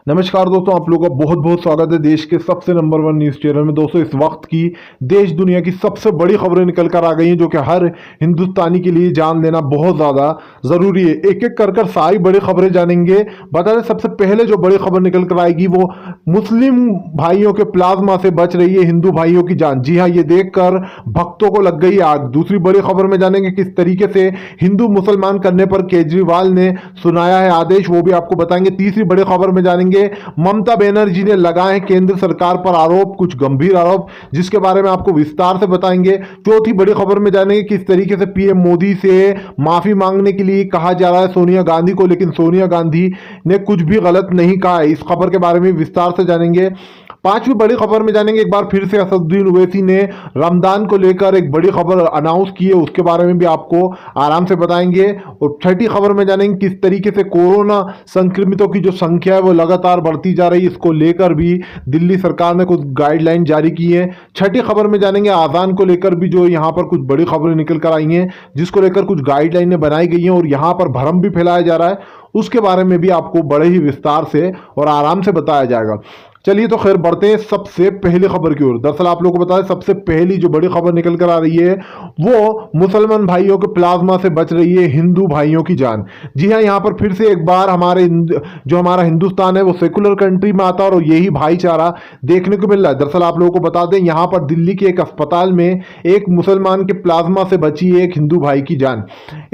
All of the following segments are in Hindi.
नमस्कार दोस्तों, आप लोगों का बहुत बहुत स्वागत है देश के सबसे नंबर वन न्यूज़ चैनल में। दोस्तों, इस वक्त की देश दुनिया की सबसे बड़ी खबरें निकल कर आ गई हैं जो कि हर हिंदुस्तानी के लिए जान लेना बहुत ज़्यादा ज़रूरी है। एक एक कर कर सारी बड़ी खबरें जानेंगे। बता दें, सबसे पहले जो बड़ी खबर निकल कर आएगी वो मुस्लिम भाइयों के प्लाज्मा से बच रही है हिंदू भाइयों की जान। जी हाँ, ये देखकर भक्तों को लग गई आग। दूसरी बड़ी खबर में जानेंगे किस तरीके से हिंदू मुसलमान करने पर केजरीवाल ने सुनाया है आदेश, वो भी आपको बताएंगे। तीसरी बड़ी खबर में जानेंगे ममता बनर्जी ने लगाए हैं केंद्र सरकार पर आरोप, कुछ गंभीर आरोप, जिसके बारे में आपको विस्तार से बताएंगे। चौथी बड़ी खबर में जानेंगे किस तरीके से पीएम मोदी से माफी मांगने के लिए कहा जा रहा है सोनिया गांधी को, लेकिन सोनिया गांधी ने कुछ भी गलत नहीं कहा है। इस खबर के बारे में विस्तार से जानेंगे। पांचवी बड़ी खबर में जानेंगे एक बार फिर से असदुद्दीन ओवैसी ने रमजान को लेकर एक बड़ी खबर अनाउंस की है, उसके बारे में भी आपको आराम से बताएंगे। और छठी खबर में जानेंगे किस तरीके से कोरोना संक्रमितों की जो संख्या है वो लगातार बढ़ती जा रही है, इसको लेकर भी दिल्ली सरकार ने कुछ गाइडलाइन जारी की है। छठी खबर में जानेंगे आज़ान को लेकर भी जो यहाँ पर कुछ बड़ी खबरें निकल कर आई हैं, जिसको लेकर कुछ गाइडलाइनें बनाई गई हैं और यहाँ पर भ्रम भी फैलाया जा रहा है, उसके बारे में भी आपको बड़े ही विस्तार से और आराम से बताया जाएगा। चलिए तो खैर बढ़ते हैं सबसे पहली खबर की ओर। दरअसल आप लोगों को बता दें, सबसे पहली जो बड़ी खबर निकल कर आ रही है वो मुसलमान भाइयों के प्लाज्मा से बच रही है हिंदू भाइयों की जान। जी हाँ, यहाँ पर फिर से एक बार जो हमारा हिंदुस्तान है वो सेकुलर कंट्री में आता है और यही भाईचारा देखने को मिल रहा है। दरअसल आप लोगों को बता दें, यहाँ पर दिल्ली के एक अस्पताल में एक मुसलमान के प्लाज्मा से बची है एक हिंदू भाई की जान।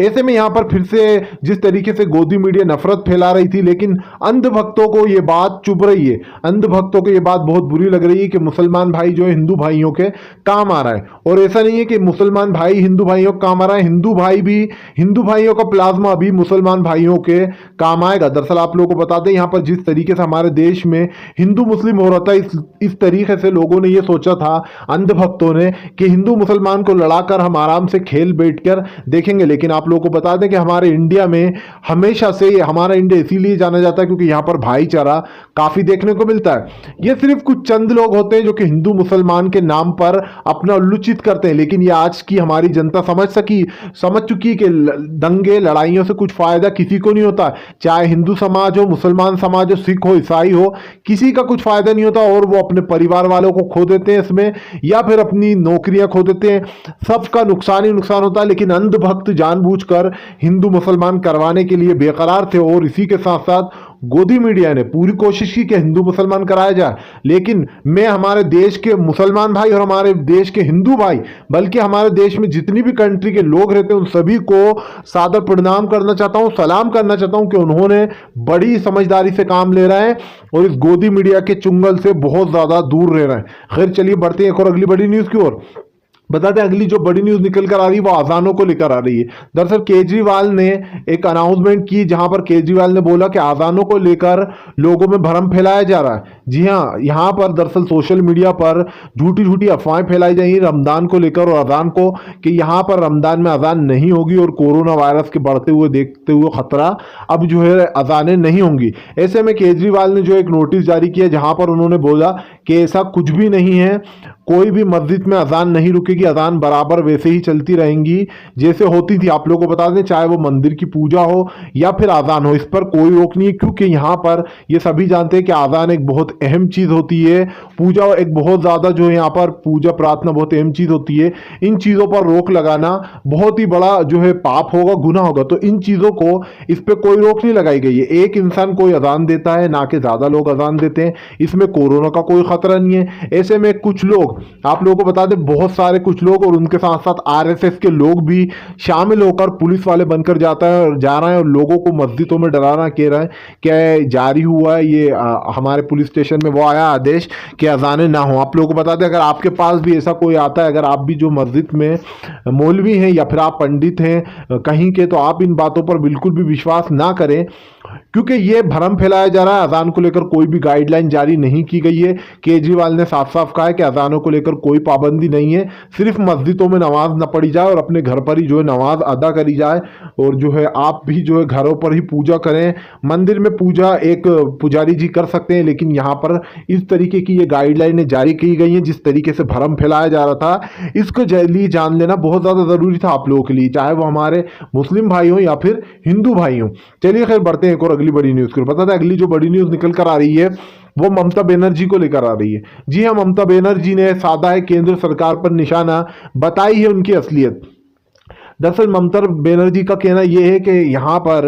ऐसे में यहाँ पर फिर से जिस तरीके से गोदी मीडिया नफरत फैला रही थी, लेकिन अंधभक्तों को ये बात चुभ रही है। अंधभक्तों को ये बात बहुत बुरी लग रही है कि मुसलमान भाई जो है हिंदू भाइयों के काम आ रहा है। और ऐसा नहीं है कि मुसलमान भाई हिंदू भाइयों का काम आ रहा है, हिंदू भाई भी, हिंदू भाइयों का प्लाज्मा भी मुसलमान भाइयों के काम आएगा। दरअसल आप लोगों को बता दें, यहाँ पर जिस तरीके से हमारे देश में हिंदू मुस्लिम हो रहा था, इस तरीके से लोगों ने ये सोचा था, अंधभक्तों ने, कि हिंदू मुसलमान को लड़ाकर हम आराम से खेल बैठकर देखेंगे। लेकिन आप लोगों को बता दें कि हमारे इंडिया में हमेशा से हमारा इंडिया इसीलिए जाना जाता है क्योंकि यहाँ पर भाईचारा काफी देखने को मिलता है। ये सिर्फ कुछ चंद लोग होते हैं जो कि हिंदू मुसलमान के नाम पर अपना उल्लुचित करते हैं, लेकिन ये आज की हमारी जनता समझ चुकी कि दंगे लड़ाइयों से कुछ फायदा किसी को नहीं होता। चाहे हिंदू समाज हो, मुसलमान समाज हो, सिख हो, ईसाई हो, किसी का कुछ फायदा नहीं होता और वो अपने परिवार वालों को खो देते हैं इसमें, या फिर अपनी नौकरियां खो देते हैं। सबका नुकसान ही नुकसान होता है। लेकिन अंधभक्त जानबूझकर हिंदू मुसलमान करवाने के लिए बेकरार थे और इसी के साथ साथ गोदी मीडिया ने पूरी कोशिश की कि हिंदू मुसलमान कराया जाए। लेकिन मैं हमारे देश के मुसलमान भाई और हमारे देश के हिंदू भाई, बल्कि हमारे देश में जितनी भी कंट्री के लोग रहते हैं उन सभी को सादर प्रणाम करना चाहता हूं, सलाम करना चाहता हूं कि उन्होंने बड़ी समझदारी से काम ले रहे हैं और इस गोदी मीडिया के चुंगल से बहुत ज्यादा दूर रह रहे हैं। खैर चलिए बढ़ते हैं एक और अगली बड़ी न्यूज की ओर। बता दें, अगली जो बड़ी न्यूज निकल कर आ रही है वो आजानों को लेकर आ रही है। दरअसल केजरीवाल ने एक अनाउंसमेंट की जहां पर केजरीवाल ने बोला कि आजानों को लेकर लोगों में भ्रम फैलाया जा रहा है। जी हां, यहां पर दरअसल सोशल मीडिया पर झूठी झूठी अफवाहें फैलाई जा रही रमजान को लेकर और अजान को, कि यहां पर रमजान में अजान नहीं होगी और कोरोना वायरस के बढ़ते हुए देखते हुए खतरा अब जो है अजानें नहीं होंगी। ऐसे में केजरीवाल ने जो एक नोटिस जारी किया जहां पर उन्होंने बोला कि ऐसा कुछ भी नहीं है, कोई भी मस्जिद में अजान नहीं रुकेगी, अजान बराबर वैसे ही चलती रहेंगी जैसे होती थी। आप लोगों को बता दें, चाहे वो मंदिर की पूजा हो या फिर अजान हो, इस पर कोई रोक नहीं है क्योंकि यहाँ पर ये सभी जानते हैं कि अजान एक बहुत अहम चीज़ होती है, पूजा एक बहुत ज़्यादा जो है यहाँ पर पूजा प्रार्थना बहुत अहम चीज़ होती है। इन चीज़ों पर रोक लगाना बहुत ही बड़ा जो है पाप होगा, गुनाह होगा। तो इन चीज़ों को, इस पर कोई रोक नहीं लगाई गई है। एक इंसान कोई अजान देता है, ना कि ज़्यादा लोग अजान देते हैं, इसमें कोरोना का कोई खतरा नहीं है। ऐसे में कुछ लोग, आप लोगों को बता दें, बहुत सारे कुछ लोग और उनके साथ साथ आरएसएस के लोग भी शामिल होकर पुलिस वाले बनकर जा रहे हैं और लोगों को मस्जिदों में डराना कह रहे हैं कि जारी हुआ है ये हमारे पुलिस स्टेशन में वो आया आदेश कि अजानें ना हो। आप लोगों को बता दें, अगर आपके पास भी ऐसा कोई आता है, अगर आप भी जो मस्जिद में मौलवी हैं या फिर आप पंडित हैं कहीं के, तो आप इन बातों पर बिल्कुल भी विश्वास ना करें क्योंकि ये भ्रम फैलाया जा रहा है। अजान को लेकर कोई भी गाइडलाइन जारी नहीं की गई है। केजरीवाल ने साफ साफ कहा है कि अजानों को लेकर कोई पाबंदी नहीं है, सिर्फ मस्जिदों में नमाज न पढ़ी जाए और अपने घर पर ही जो है नमाज अदा करी जाए और जो है आप भी जो है घरों पर ही पूजा करें। मंदिर में पूजा एक पुजारी जी कर सकते हैं, लेकिन यहाँ यहाँ पर इस तरीके की ये गाइडलाइनें जारी की गई हैं, जिस तरीके से भ्रम फैलाया जा रहा था, इसको लिए जान लेना बहुत ज़्यादा ज़रूरी था आप लोगों के लिए, चाहे वो हमारे मुस्लिम भाई हो या फिर हिंदू भाई हो। चलिए खैर बढ़ते हैं एक और अगली बड़ी न्यूज़ की। पता था अगली जो बड़ी न्यूज़ निकल कर आ रही है वो ममता बनर्जी को लेकर आ रही है। जी हाँ, ममता बनर्जी ने साधा है केंद्र सरकार पर निशाना, बताई है उनकी असलियत। दरअसल ममता बनर्जी का कहना यह है कि यहाँ पर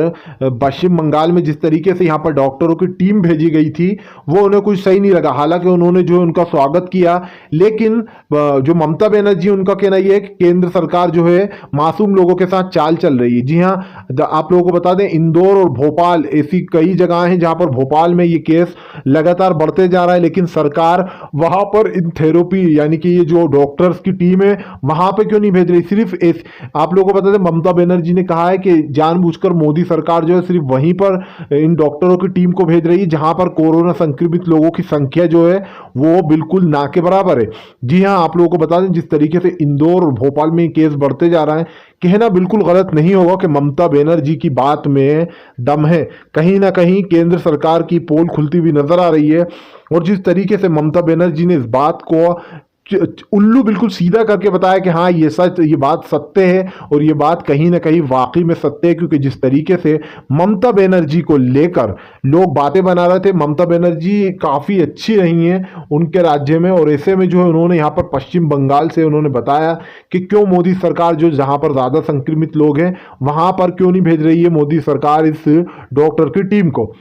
पश्चिम बंगाल में जिस तरीके से यहाँ पर डॉक्टरों की टीम भेजी गई थी वो उन्हें कुछ सही नहीं लगा। हालांकि उन्होंने जो उनका स्वागत किया, लेकिन जो ममता बनर्जी उनका कहना यह है कि केंद्र सरकार जो है मासूम लोगों के साथ चाल चल रही है। जी हाँ, आप लोगों को बता दें इंदौर और भोपाल ऐसी कई जगह हैं जहाँ पर भोपाल में ये केस लगातार बढ़ते जा रहा है, लेकिन सरकार वहाँ पर इन थेरेपी यानी कि ये जो डॉक्टर्स की टीम है वहाँ पर क्यों नहीं भेज रही। सिर्फ आप लोगों को बता दें ममता बनर्जी ने कहा है कि जानबूझकर मोदी सरकार जो है सिर्फ वहीं पर इन डॉक्टरों की टीम को भेज रही है जहां पर कोरोना संक्रमित लोगों की संख्या जो है वो बिल्कुल ना के बराबर है। जी हां, आप लोगों को बता दें जिस तरीके से इंदौर और भोपाल में केस बढ़ते जा रहा है, कहना बिल्कुल गलत नहीं होगा कि ममता बनर्जी की बात में दम है। कहीं ना कहीं केंद्र सरकार की पोल खुलती हुई नजर आ रही है, और जिस तरीके से ममता बनर्जी ने इस बात को उल्लू बिल्कुल सीधा करके बताया कि हाँ ये सच, ये बात सत्य है, और ये बात कहीं ना कहीं वाकई में सत्य है। क्योंकि जिस तरीके से ममता बनर्जी को लेकर लोग बातें बना रहे थे, ममता बनर्जी काफ़ी अच्छी रही हैं उनके राज्य में, और ऐसे में जो है उन्होंने यहाँ पर पश्चिम बंगाल से उन्होंने बताया कि क्यों मोदी सरकार जो जहाँ पर ज़्यादा संक्रमित लोग हैं वहाँ पर क्यों नहीं भेज रही है मोदी सरकार इस डॉक्टर की टीम को।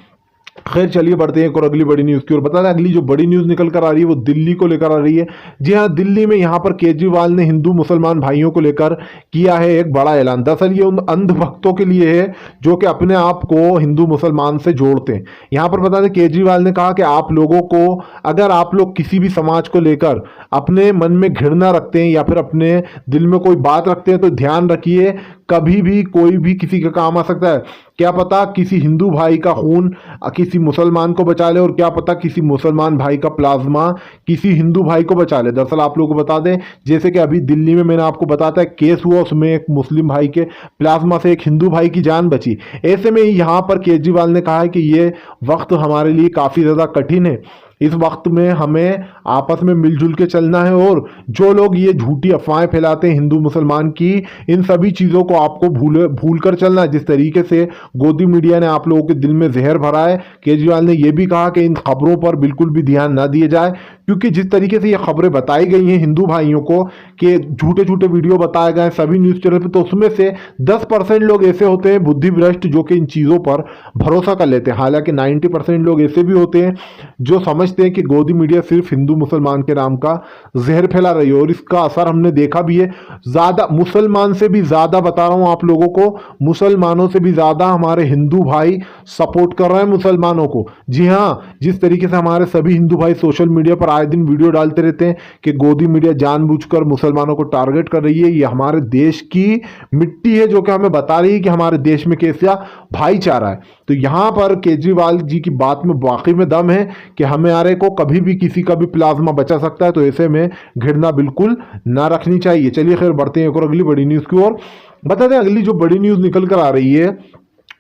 खैर चलिए बढ़ते हैं एक और अगली बड़ी न्यूज़ की ओर। बता दें अगली जो बड़ी न्यूज़ निकल कर आ रही है वो दिल्ली को लेकर आ रही है। जी हाँ, दिल्ली में यहाँ पर केजरीवाल ने हिंदू मुसलमान भाइयों को लेकर किया है एक बड़ा ऐलान। दरअसल ये उन अंधभक्तों के लिए है जो कि अपने आप को हिंदू मुसलमान से जोड़ते हैं। यहाँ पर बता दें केजरीवाल ने कहा कि आप लोगों को, अगर आप लोग किसी भी समाज को लेकर अपने मन में घृणा रखते हैं या फिर अपने दिल में कोई बात रखते हैं तो ध्यान रखिए कभी भी कोई भी किसी का काम आ सकता है। क्या पता किसी हिंदू भाई का खून किसी मुसलमान को बचा ले, और क्या पता किसी मुसलमान भाई का प्लाज्मा किसी हिंदू भाई को बचा ले। दरअसल आप लोगों को बता दें जैसे कि अभी दिल्ली में मैंने आपको बताता है केस हुआ, उसमें एक मुस्लिम भाई के प्लाज्मा से एक हिंदू भाई की जान बची। ऐसे में यहाँ पर केजरीवाल ने कहा है कि ये वक्त हमारे लिए काफ़ी ज़्यादा कठिन है, इस वक्त में हमें आपस में मिलजुल के चलना है, और जो लोग ये झूठी अफवाहें फैलाते हैं हिंदू मुसलमान की, इन सभी चीज़ों को आपको भूल कर चलना है। जिस तरीके से गोदी मीडिया ने आप लोगों के दिल में जहर भरा है, केजरीवाल ने यह भी कहा कि इन खबरों पर बिल्कुल भी ध्यान ना दिए जाए, क्योंकि जिस तरीके से ये खबरें बताई गई हैं हिंदू भाइयों को कि झूठे झूठे वीडियो बताए गए सभी न्यूज़ चैनल पर, तो उसमें से 10% लोग ऐसे होते हैं बुद्धिभ्रष्ट जो कि इन चीज़ों पर भरोसा कर लेते हैं। हालांकि 90% लोग ऐसे भी होते हैं जो समझते हैं कि गोदी मीडिया सिर्फ हिंदू मुसलमान के नाम का जहर फैला रही है, और इसका असर हमने देखा भी है। ज़्यादा मुसलमान से भी ज़्यादा बता रहा हूँ आप लोगों को, मुसलमानों से भी ज़्यादा हमारे हिंदू भाई सपोर्ट कर रहे हैं मुसलमानों को। जी हाँ, जिस तरीके से हमारे सभी हिंदू भाई सोशल मीडिया पर आए दिन वीडियो डालते रहते हैं कि गोदी मीडिया जानबूझकर मुसलमानों को टारगेट कर रही है, ये हमारे देश की मिट्टी है जो कि हमें बता रही है कि हमारे देश में कैसा भाईचारा है। तो यहाँ पर केजरीवाल जी की बात में वाकई में दम है कि हमारे को कभी भी किसी का भी प्लाज्मा बचा सकता है, तो ऐसे में घृणा बिल्कुल ना रखनी चाहिए। चलिए खैर बढ़ते हैं एक और अगली बड़ी न्यूज़ की ओर। बता दें अगली जो बड़ी न्यूज़ निकल कर आ रही है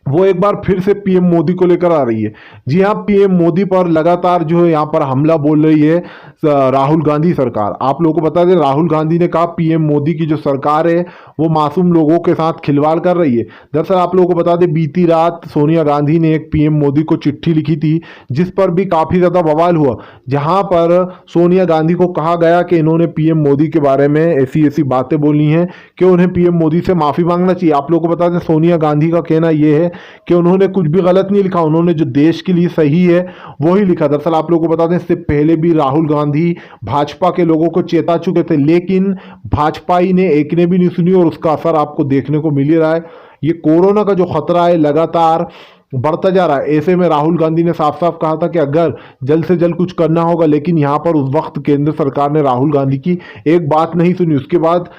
वो एक बार फिर से पीएम मोदी को लेकर आ रही है। जी हाँ, पीएम मोदी पर लगातार जो है यहाँ पर हमला बोल रही है राहुल गांधी सरकार। आप लोगों को बता दें राहुल गांधी ने कहा पीएम मोदी की जो सरकार है वो मासूम लोगों के साथ खिलवाड़ कर रही है। दरअसल आप लोगों को बता दें बीती रात सोनिया गांधी ने एक पीएम मोदी को चिट्ठी लिखी थी जिस पर भी काफ़ी ज़्यादा बवाल हुआ, जहाँ पर सोनिया गांधी को कहा गया कि इन्होंने पीएम मोदी के बारे में ऐसी ऐसी बातें बोली हैं कि उन्हें पीएम मोदी से माफ़ी मांगना चाहिए। आप लोगों को बता दें सोनिया गांधी का कहना यह है कि उन्होंने कुछ भी गलत नहीं लिखा, उन्होंने जो देश के लिए सही है वही लिखा। दरअसल आप लोगों को बता दें इससे पहले भी राहुल गांधी भाजपा के लोगों को चेता चुके थे, लेकिन भाजपाई ने एक ने भी नहीं सुनी, और उसका असर आपको देखने को मिल ही रहा है। ये कोरोना का जो खतरा है लगातार बढ़ता जा रहा है। ऐसे में राहुल गांधी ने साफ साफ कहा था कि अगर जल्द से जल्द कुछ करना होगा, लेकिन यहाँ पर उस वक्त केंद्र सरकार ने राहुल गांधी की एक बात नहीं सुनी। उसके बाद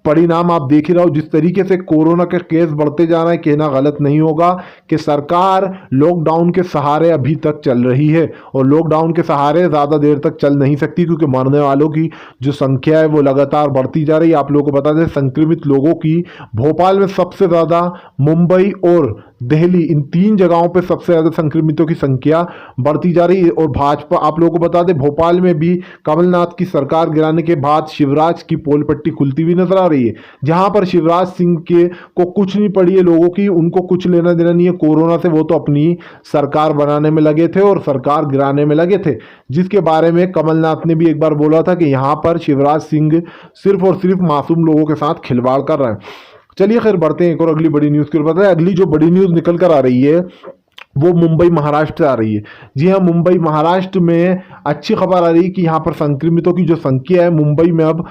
परिणाम आप देख ही रहे हो, जिस तरीके से कोरोना के केस बढ़ते जा रहे हैं। कहना गलत नहीं होगा कि सरकार लॉकडाउन के सहारे अभी तक चल रही है, और लॉकडाउन के सहारे ज़्यादा देर तक चल नहीं सकती, क्योंकि मरने वालों की जो संख्या है वो लगातार बढ़ती जा रही है। आप लोगों को बता दें संक्रमित लोगों की भोपाल में सबसे ज़्यादा, मुंबई और दिल्ली, इन तीन जगहों पे सबसे ज़्यादा संक्रमितों की संख्या बढ़ती जा रही है। और भाजपा, आप लोगों को बता दें, भोपाल में भी कमलनाथ की सरकार गिराने के बाद शिवराज की पोल पट्टी खुलती हुई नजर आ रही है, जहां पर शिवराज सिंह के को कुछ नहीं पड़ी है, लोगों की उनको कुछ लेना देना नहीं है कोरोना से। वो तो अपनी सरकार बनाने में लगे थे और सरकार गिराने में लगे थे, जिसके बारे में कमलनाथ ने भी एक बार बोला था कि यहां पर शिवराज सिंह सिर्फ और सिर्फ मासूम लोगों के साथ खिलवाड़ कर रहे हैं। चलिए खैर बढ़ते हैं एक और अगली बड़ी न्यूज़ की ओर। पता है अगली जो बड़ी न्यूज़ निकल कर आ रही है वो मुंबई महाराष्ट्र से आ रही है। जी हाँ, मुंबई महाराष्ट्र में अच्छी खबर आ रही है कि यहाँ पर संक्रमितों की जो संख्या है मुंबई में अब,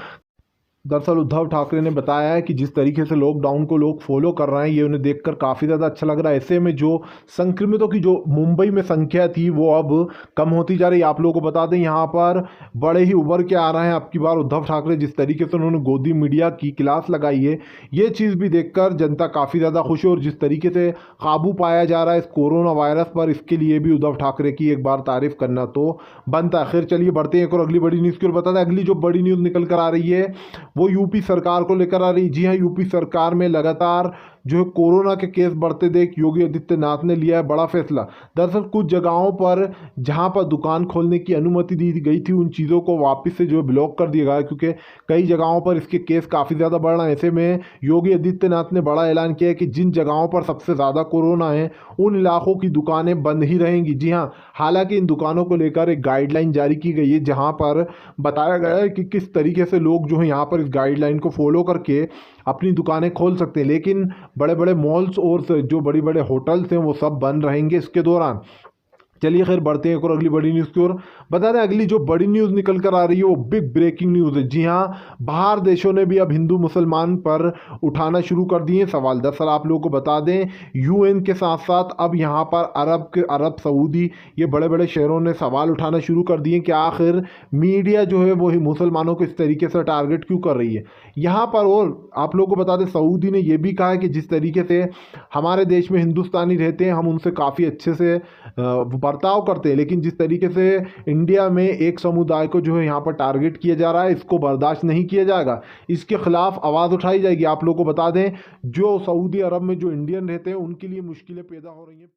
दरअसल उद्धव ठाकरे ने बताया है कि जिस तरीके से लॉकडाउन को लोग फॉलो कर रहे हैं ये उन्हें देखकर काफ़ी ज़्यादा अच्छा लग रहा है। ऐसे में जो संक्रमितों की जो मुंबई में संख्या थी वो अब कम होती जा रही है। आप लोगों को बता दें यहाँ पर बड़े ही उभर के आ रहे हैं अब की बार उद्धव ठाकरे। जिस तरीके से उन्होंने गोदी मीडिया की क्लास लगाई है ये चीज़ भी देखकर जनता काफ़ी ज़्यादा खुश है। और जिस तरीके से काबू पाया जा रहा है इस कोरोना वायरस पर, इसके लिए भी उद्धव ठाकरे की एक बार तारीफ करना तो बनता है। खैर चलिए बढ़ते हैं एक और अगली बड़ी न्यूज़ की ओर। बता दें अगली जो बड़ी न्यूज़ निकल कर आ रही है वो यूपी सरकार को लेकर आ रही। जी हाँ, यूपी सरकार में लगातार जो है कोरोना के केस बढ़ते देख योगी आदित्यनाथ ने लिया है बड़ा फैसला। दरअसल कुछ जगहों पर जहां पर दुकान खोलने की अनुमति दी गई थी उन चीज़ों को वापस से जो है ब्लॉक कर दिया गया है, क्योंकि कई जगहों पर इसके केस काफ़ी ज़्यादा बढ़ रहे हैं। ऐसे में योगी आदित्यनाथ ने बड़ा ऐलान किया है कि जिन जगहों पर सबसे ज़्यादा कोरोना है उन इलाकों की दुकानें बंद ही रहेंगी। जी हाँ, हालांकि इन दुकानों को लेकर एक गाइडलाइन जारी की गई है जहां पर बताया गया है कि किस तरीके से लोग जो है यहाँ पर इस गाइडलाइन को फॉलो करके अपनी दुकानें खोल सकते हैं। लेकिन बड़े बड़े मॉल्स और जो बड़ी बड़े होटल्स हैं वो सब बंद रहेंगे इसके दौरान। चलिए खैर बढ़ते हैं एक और अगली बड़ी न्यूज़ की ओर। बता दें अगली जो बड़ी न्यूज़ निकल कर आ रही है वो बिग ब्रेकिंग न्यूज़ है। जी हाँ, बाहर देशों ने भी अब हिंदू मुसलमान पर उठाना शुरू कर दिए सवाल। दरअसल आप लोगों को बता दें यूएन के साथ साथ अब यहाँ पर अरब सऊदी ये बड़े बड़े शहरों ने सवाल उठाना शुरू कर दिए कि आखिर मीडिया जो है वो ही मुसलमानों को इस तरीके से टारगेट क्यों कर रही है यहाँ पर। और आप लोगों को बता दें सऊदी ने यह भी कहा है कि जिस तरीके से हमारे देश में हिंदुस्तानी रहते हैं हम उनसे काफ़ी अच्छे से बर्ताव करते हैं, लेकिन जिस तरीके से इंडिया में एक समुदाय को जो है यहाँ पर टारगेट किया जा रहा है इसको बर्दाश्त नहीं किया जाएगा, इसके खिलाफ आवाज़ उठाई जाएगी। आप लोगों को बता दें जो सऊदी अरब में जो इंडियन रहते हैं उनके लिए मुश्किलें पैदा हो रही हैं।